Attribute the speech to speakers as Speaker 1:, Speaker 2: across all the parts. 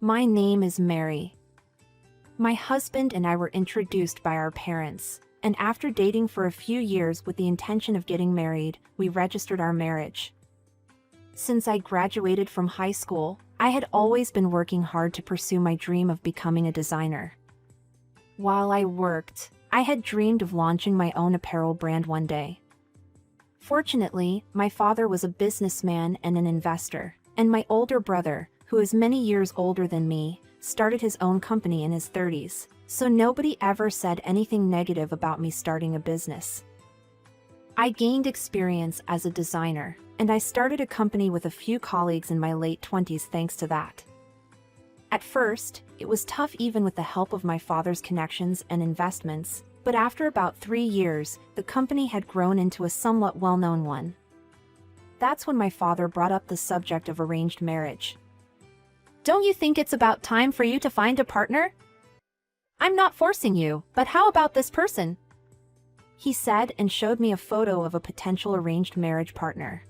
Speaker 1: My name is Mary. My husband and I were introduced by our parents, and after dating for a few years with the intention of getting married, we registered our marriage. Since I graduated from high school, I had always been working hard to pursue my dream of becoming a designer. While I worked, I had dreamed of launching my own apparel brand one day. Fortunately, my father was a businessman and an investor, and my older brother, who is many years older than me, started his own company in his 30s, so nobody ever said anything negative about me starting a business. I gained experience as a designer, and I started a company with a few colleagues in my late 20s thanks to that. At first, it was tough even with the help of my father's connections and investments, but after about 3 years, the company had grown into a somewhat well-known one. That's when my father brought up the subject of arranged marriage. "Don't you think it's about time for you to find a partner? I'm not forcing you, but how about this person?" he said and showed me a photo of a potential arranged marriage partner.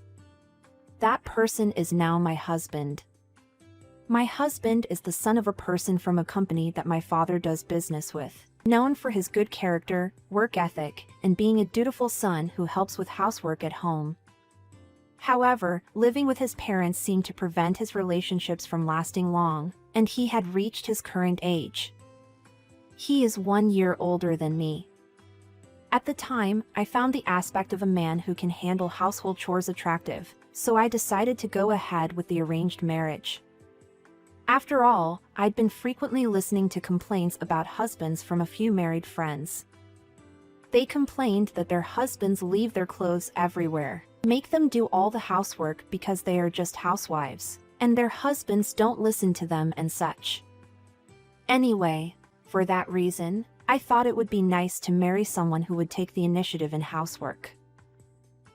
Speaker 1: That person is now my husband. My husband is the son of a person from a company that my father does business with, known for his good character, work ethic, and being a dutiful son who helps with housework at home. However, living with his parents seemed to prevent his relationships from lasting long, and he had reached his current age. He is 1 year older than me. At the time, I found the aspect of a man who can handle household chores attractive, so I decided to go ahead with the arranged marriage. After all, I'd been frequently listening to complaints about husbands from a few married friends. They complained that their husbands leave their clothes everywhere, make them do all the housework because they are just housewives, and their husbands don't listen to them and such. Anyway, for that reason, I thought it would be nice to marry someone who would take the initiative in housework.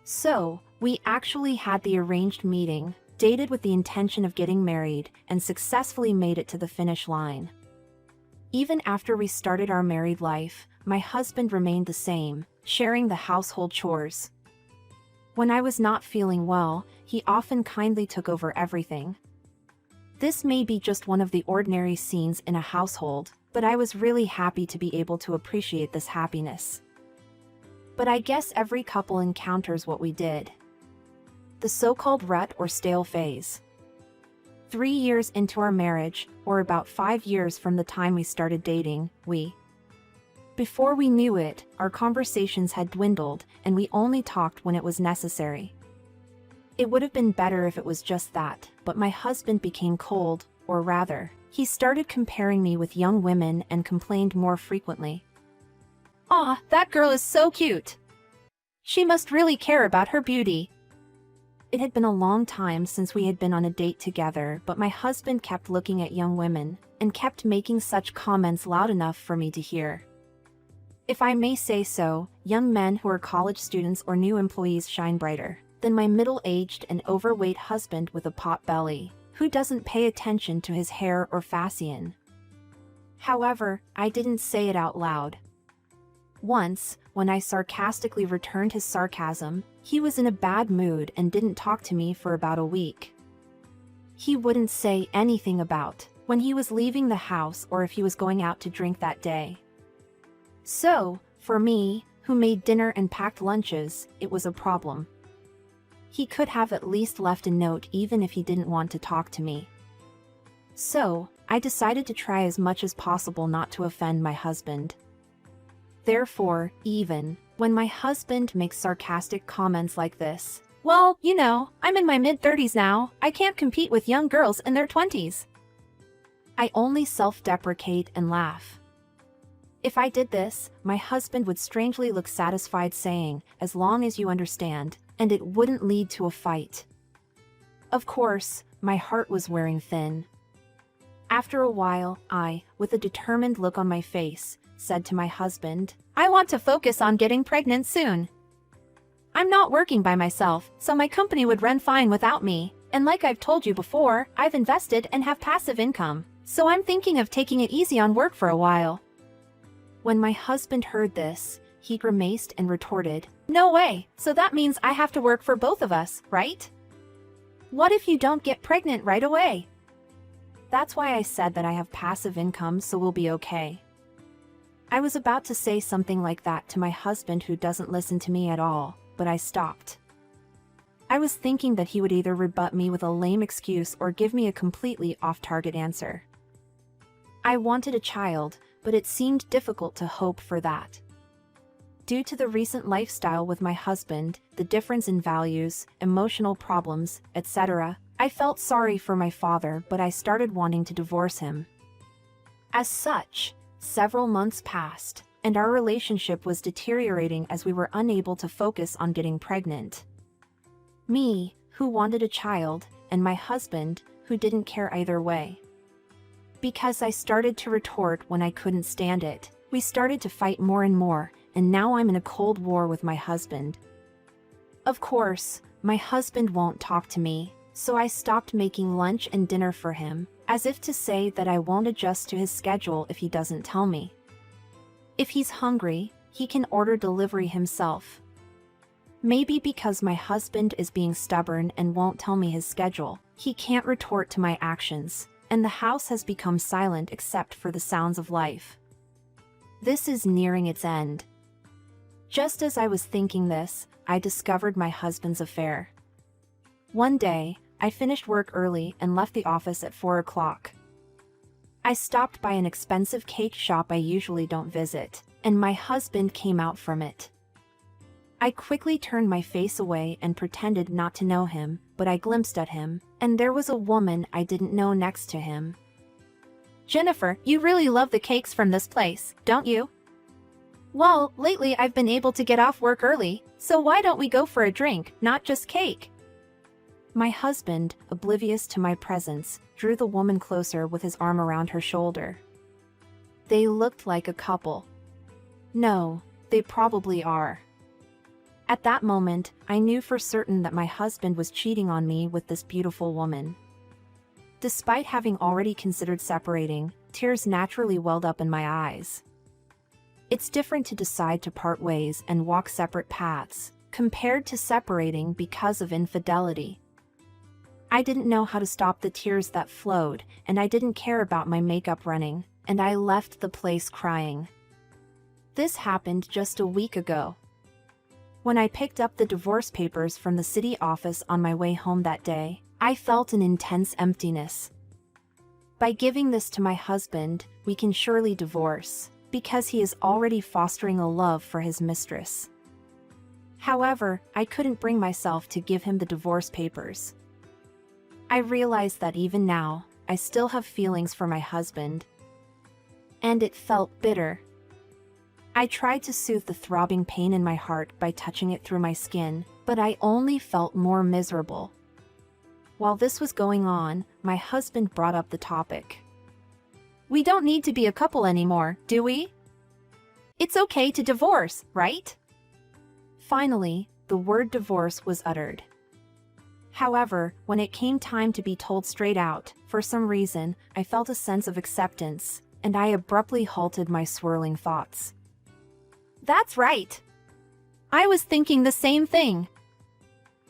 Speaker 1: So, we actually had the arranged meeting, dated with the intention of getting married, and successfully made it to the finish line. Even after we started our married life, my husband remained the same, sharing the household chores. When I was not feeling well, he often kindly took over everything. This may be just one of the ordinary scenes in a household, but I was really happy to be able to appreciate this happiness. But I guess every couple encounters what we did. The so-called rut or stale phase. 3 years into our marriage, or about 5 years from the time we started dating, before we knew it, our conversations had dwindled, and we only talked when it was necessary. It would have been better if it was just that, but my husband became cold, or rather, he started comparing me with young women and complained more frequently. "Aw, that girl is so cute. She must really care about her beauty." It had been a long time since we had been on a date together, but my husband kept looking at young women, and kept making such comments loud enough for me to hear. If I may say so, young men who are college students or new employees shine brighter than my middle-aged and overweight husband with a pot belly, who doesn't pay attention to his hair or fashion. However, I didn't say it out loud. Once, when I sarcastically returned his sarcasm, he was in a bad mood and didn't talk to me for about a week. He wouldn't say anything about when he was leaving the house or if he was going out to drink that day. So, for me, who made dinner and packed lunches, it was a problem. He could have at least left a note even if he didn't want to talk to me. So, I decided to try as much as possible not to offend my husband. Therefore, even when my husband makes sarcastic comments like this, "Well, you know, I'm in my mid-30s now, I can't compete with young girls in their 20s. I only self-deprecate and laugh. If I did this, my husband would strangely look satisfied saying, "As long as you understand," and it wouldn't lead to a fight. Of course, my heart was wearing thin. After a while, I, with a determined look on my face, said to my husband, "I want to focus on getting pregnant soon. I'm not working by myself, so my company would run fine without me, and like I've told you before, I've invested and have passive income, so I'm thinking of taking it easy on work for a while." When my husband heard this, he grimaced and retorted, "No way, so that means I have to work for both of us, right? What if you don't get pregnant right away?" That's why I said that I have passive income, so we'll be okay. I was about to say something like that to my husband, who doesn't listen to me at all, but I stopped. I was thinking that he would either rebut me with a lame excuse or give me a completely off-target answer. I wanted a child, but it seemed difficult to hope for that. Due to the recent lifestyle with my husband, the difference in values, emotional problems, etc., I felt sorry for my father, but I started wanting to divorce him. As such, several months passed, and our relationship was deteriorating as we were unable to focus on getting pregnant. Me, who wanted a child, and my husband, who didn't care either way. Because I started to retort when I couldn't stand it, we started to fight more and more, and now I'm in a cold war with my husband. Of course, my husband won't talk to me, so I stopped making lunch and dinner for him, as if to say that I won't adjust to his schedule if he doesn't tell me. If he's hungry, he can order delivery himself. Maybe because my husband is being stubborn and won't tell me his schedule, he can't retort to my actions, and the house has become silent except for the sounds of life. This is nearing its end. Just as I was thinking this, I discovered my husband's affair. One day, I finished work early and left the office at 4 o'clock. I stopped by an expensive cake shop I usually don't visit, and my husband came out from it. I quickly turned my face away and pretended not to know him, but I glimpsed at him, and there was a woman I didn't know next to him. "Jennifer, you really love the cakes from this place, don't you?" "Well, lately I've been able to get off work early, so why don't we go for a drink, not just cake?" My husband, oblivious to my presence, drew the woman closer with his arm around her shoulder. They looked like a couple. No, they probably are. At that moment, I knew for certain that my husband was cheating on me with this beautiful woman. Despite having already considered separating, tears naturally welled up in my eyes. It's different to decide to part ways and walk separate paths, compared to separating because of infidelity. I didn't know how to stop the tears that flowed, and I didn't care about my makeup running, and I left the place crying. This happened just a week ago. When I picked up the divorce papers from the city office on my way home that day, I felt an intense emptiness. By giving this to my husband, we can surely divorce, because he is already fostering a love for his mistress. However, I couldn't bring myself to give him the divorce papers. I realized that even now, I still have feelings for my husband. And it felt bitter. I tried to soothe the throbbing pain in my heart by touching it through my skin, but I only felt more miserable. While this was going on, my husband brought up the topic. "We don't need to be a couple anymore, do we? It's okay to divorce, right?" Finally, the word divorce was uttered. However, when it came time to be told straight out, for some reason, I felt a sense of acceptance, and I abruptly halted my swirling thoughts. "That's right. I was thinking the same thing.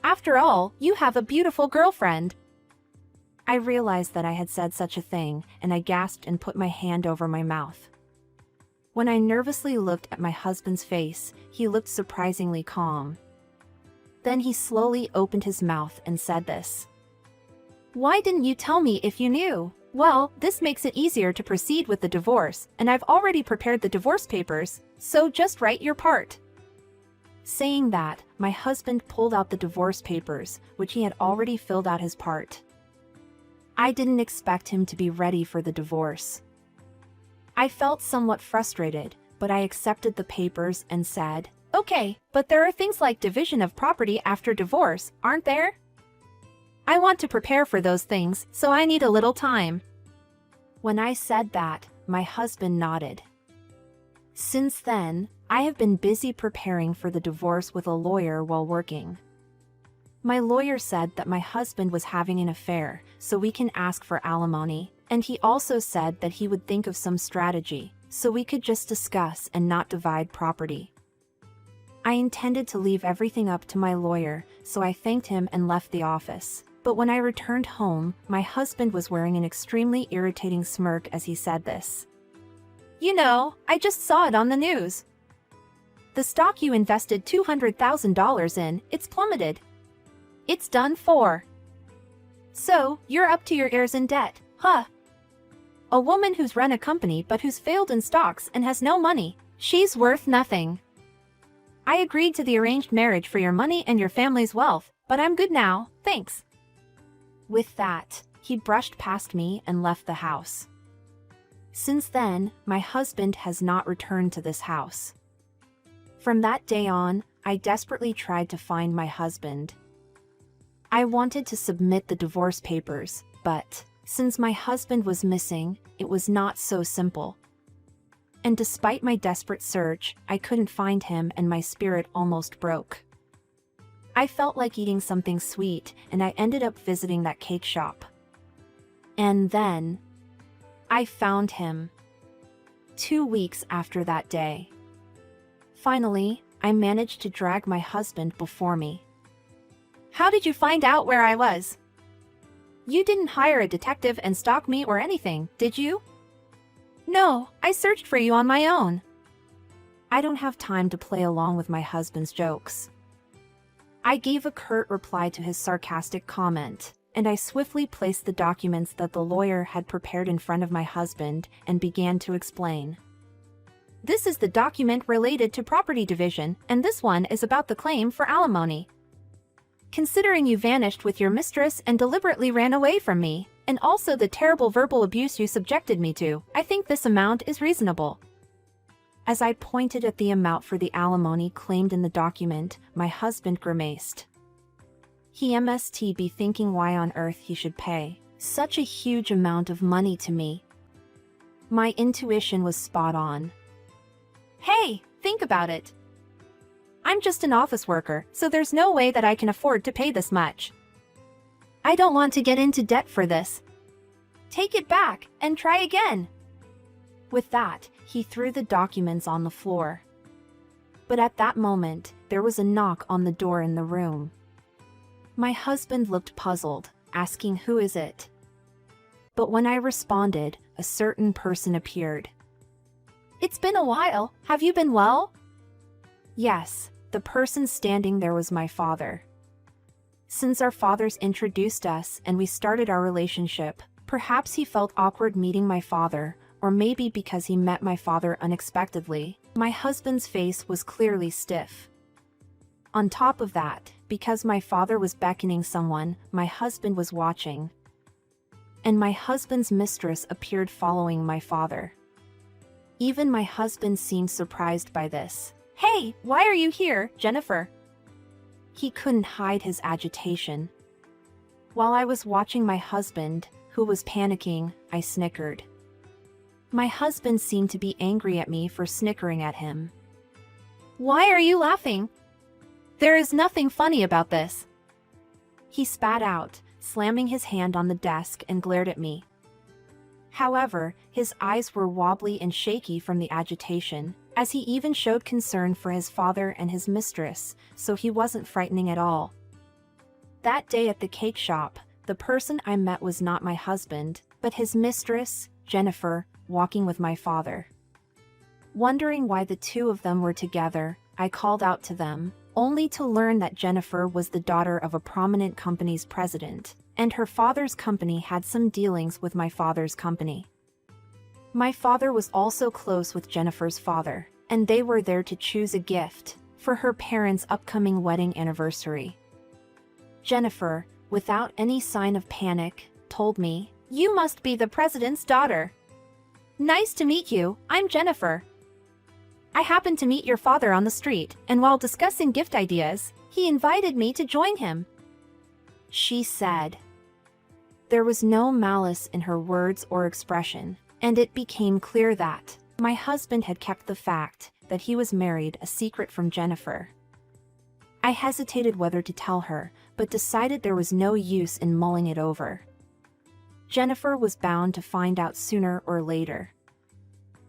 Speaker 1: After all, you have a beautiful girlfriend." I realized that I had said such a thing, and I gasped and put my hand over my mouth. When I nervously looked at my husband's face, he looked surprisingly calm. Then he slowly opened his mouth and said this. "Why didn't you tell me if you knew? Well, this makes it easier to proceed with the divorce, and I've already prepared the divorce papers, so just write your part." Saying that, my husband pulled out the divorce papers, which he had already filled out his part. I didn't expect him to be ready for the divorce. I felt somewhat frustrated, but I accepted the papers and said, "Okay, but there are things like division of property after divorce, aren't there? I want to prepare for those things, so I need a little time." When I said that, my husband nodded. Since then, I have been busy preparing for the divorce with a lawyer while working. My lawyer said that my husband was having an affair, so we can ask for alimony, and he also said that he would think of some strategy, so we could just discuss and not divide property. I intended to leave everything up to my lawyer, so I thanked him and left the office. But when I returned home, my husband was wearing an extremely irritating smirk as he said this. "You know, I just saw it on the news. The stock you invested $200,000 in, it's plummeted. It's done for. So, you're up to your ears in debt, huh? A woman who's run a company but who's failed in stocks and has no money, she's worth nothing. I agreed to the arranged marriage for your money and your family's wealth, but I'm good now, thanks." With that, he brushed past me and left the house. Since then, my husband has not returned to this house. From that day on, I desperately tried to find my husband. I wanted to submit the divorce papers, but since my husband was missing, it was not so simple. And despite my desperate search, I couldn't find him and my spirit almost broke. I felt like eating something sweet, and I ended up visiting that cake shop. And then, I found him. 2 weeks after that day. Finally, I managed to drag my husband before me. "How did you find out where I was? You didn't hire a detective and stalk me or anything, did you?" "No, I searched for you on my own." I don't have time to play along with my husband's jokes. I gave a curt reply to his sarcastic comment, and I swiftly placed the documents that the lawyer had prepared in front of my husband and began to explain. "This is the document related to property division, and this one is about the claim for alimony. Considering you vanished with your mistress and deliberately ran away from me, and also the terrible verbal abuse you subjected me to, I think this amount is reasonable." As I pointed at the amount for the alimony claimed in the document, my husband grimaced. He must be thinking why on earth he should pay such a huge amount of money to me. My intuition was spot on. "Hey, think about it. I'm just an office worker, so there's no way that I can afford to pay this much. I don't want to get into debt for this. Take it back and try again." With that, he threw the documents on the floor. But at that moment, there was a knock on the door in the room. My husband looked puzzled, asking who is it. But when I responded, a certain person appeared. "It's been a while, have you been well?" Yes, the person standing there was my father. Since our fathers introduced us and we started our relationship, perhaps he felt awkward meeting my father, or maybe because he met my father unexpectedly, my husband's face was clearly stiff. On top of that, because my father was beckoning someone, my husband was watching. And my husband's mistress appeared following my father. Even my husband seemed surprised by this. "Hey, why are you here, Jennifer?" He couldn't hide his agitation. While I was watching my husband, who was panicking, I snickered. My husband seemed to be angry at me for snickering at him. "Why are you laughing? There is nothing funny about this." He spat out, slamming his hand on the desk and glared at me. However, his eyes were wobbly and shaky from the agitation, as he even showed concern for his father and his mistress, so he wasn't frightening at all. That day at the cake shop, the person I met was not my husband, but his mistress, Jennifer, walking with my father. Wondering why the two of them were together, I called out to them, only to learn that Jennifer was the daughter of a prominent company's president, and her father's company had some dealings with my father's company. My father was also close with Jennifer's father, and they were there to choose a gift for her parents' upcoming wedding anniversary. Jennifer, without any sign of panic, told me, "You must be the president's daughter. Nice to meet you, I'm Jennifer. I happened to meet your father on the street, and while discussing gift ideas, he invited me to join him," she said. There was no malice in her words or expression, and it became clear that my husband had kept the fact that he was married a secret from Jennifer. I hesitated whether to tell her, but decided there was no use in mulling it over. Jennifer was bound to find out sooner or later.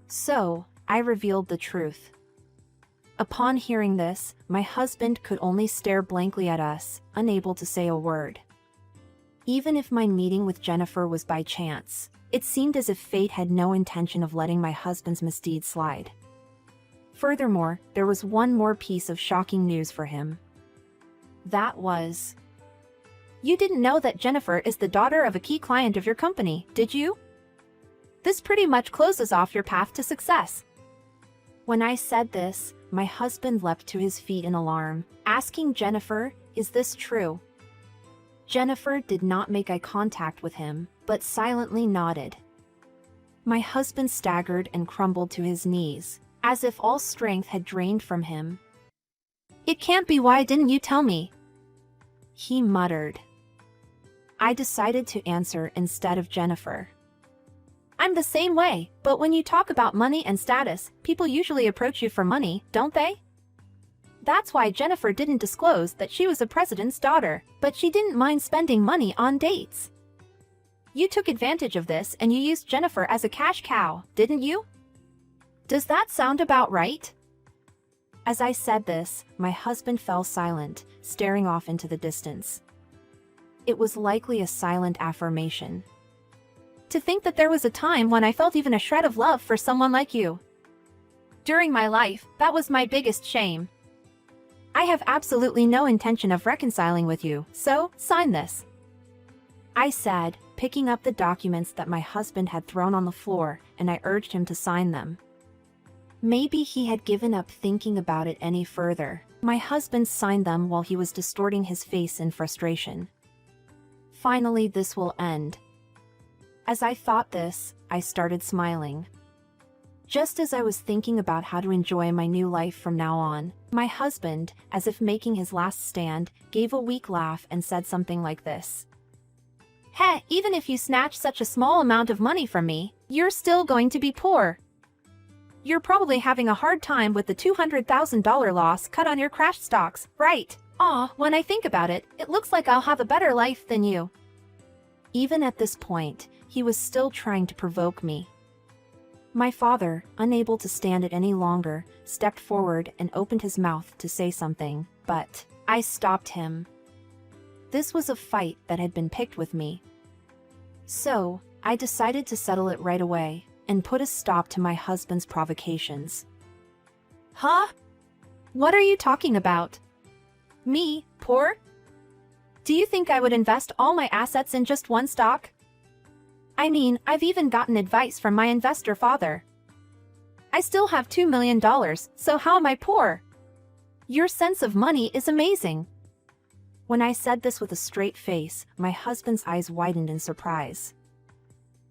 Speaker 1: So, I revealed the truth. Upon hearing this, my husband could only stare blankly at us, unable to say a word. Even if my meeting with Jennifer was by chance, it seemed as if fate had no intention of letting my husband's misdeed slide. Furthermore, there was one more piece of shocking news for him. That was, you didn't know that Jennifer is the daughter of a key client of your company, did you? This pretty much closes off your path to success. When I said this, my husband leapt to his feet in alarm, asking Jennifer, is this true? Jennifer did not make eye contact with him, but silently nodded. My husband staggered and crumbled to his knees, as if all strength had drained from him. It can't be, why didn't you tell me? He muttered. I decided to answer instead of Jennifer. I'm the same way, but when you talk about money and status, people usually approach you for money, don't they? That's why Jennifer didn't disclose that she was a president's daughter, but she didn't mind spending money on dates. You took advantage of this and you used Jennifer as a cash cow, didn't you? Does that sound about right? As I said this, my husband fell silent, staring off into the distance. It was likely a silent affirmation. To think that there was a time when I felt even a shred of love for someone like you. During my life, that was my biggest shame. I have absolutely no intention of reconciling with you, so sign this. I said, picking up the documents that my husband had thrown on the floor, and I urged him to sign them. Maybe he had given up thinking about it any further. My husband signed them while he was distorting his face in frustration. Finally, this will end. As I thought this, I started smiling. Just as I was thinking about how to enjoy my new life from now on, my husband, as if making his last stand, gave a weak laugh and said something like this. Heh, even if you snatch such a small amount of money from me, you're still going to be poor. You're probably having a hard time with the $200,000 loss cut on your crash stocks, right? Aw, when I think about it, it looks like I'll have a better life than you. Even at this point, he was still trying to provoke me. My father, unable to stand it any longer, stepped forward and opened his mouth to say something, but I stopped him. This was a fight that had been picked with me. So, I decided to settle it right away and put a stop to my husband's provocations. Huh? What are you talking about? Me, poor? Do you think I would invest all my assets in just one stock? I mean, I've even gotten advice from my investor father. I still have $2 million, so how am I poor? Your sense of money is amazing. When I said this with a straight face, my husband's eyes widened in surprise.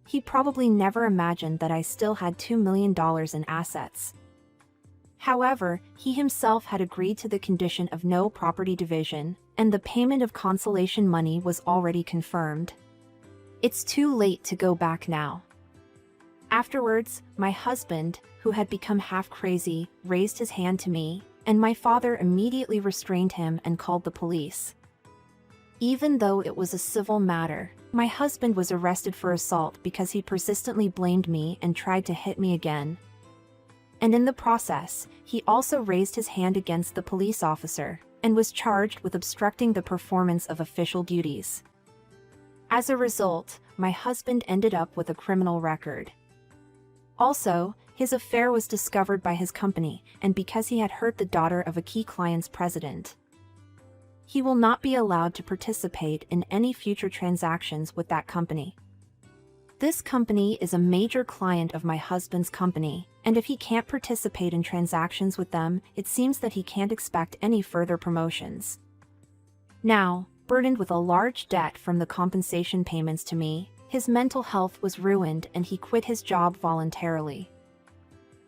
Speaker 1: He probably never imagined that I still had $2 million in assets. However, he himself had agreed to the condition of no property division, and the payment of consolation money was already confirmed. It's too late to go back now. Afterwards, my husband, who had become half crazy, raised his hand to me, and my father immediately restrained him and called the police. Even though it was a civil matter, my husband was arrested for assault because he persistently blamed me and tried to hit me again. And in the process, he also raised his hand against the police officer and was charged with obstructing the performance of official duties. As a result, my husband ended up with a criminal record. Also, his affair was discovered by his company, and because he had hurt the daughter of a key client's president. He will not be allowed to participate in any future transactions with that company. This company is a major client of my husband's company, and if he can't participate in transactions with them, it seems that he can't expect any further promotions. Now, burdened with a large debt from the compensation payments to me, his mental health was ruined and he quit his job voluntarily.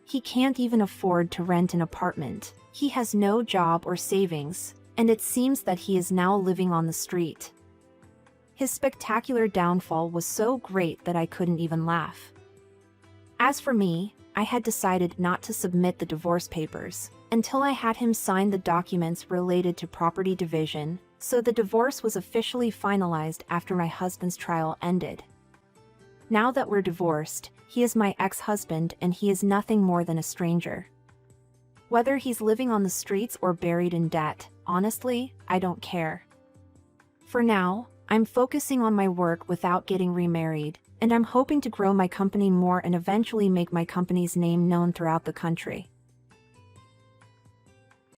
Speaker 1: He can't even afford to rent an apartment, he has no job or savings, and it seems that he is now living on the street. His spectacular downfall was so great that I couldn't even laugh. As for me, I had decided not to submit the divorce papers until I had him sign the documents related to property division, so the divorce was officially finalized after my husband's trial ended. Now that we're divorced, he is my ex-husband and he is nothing more than a stranger. Whether he's living on the streets or buried in debt, honestly, I don't care. For now, I'm focusing on my work without getting remarried, and I'm hoping to grow my company more and eventually make my company's name known throughout the country.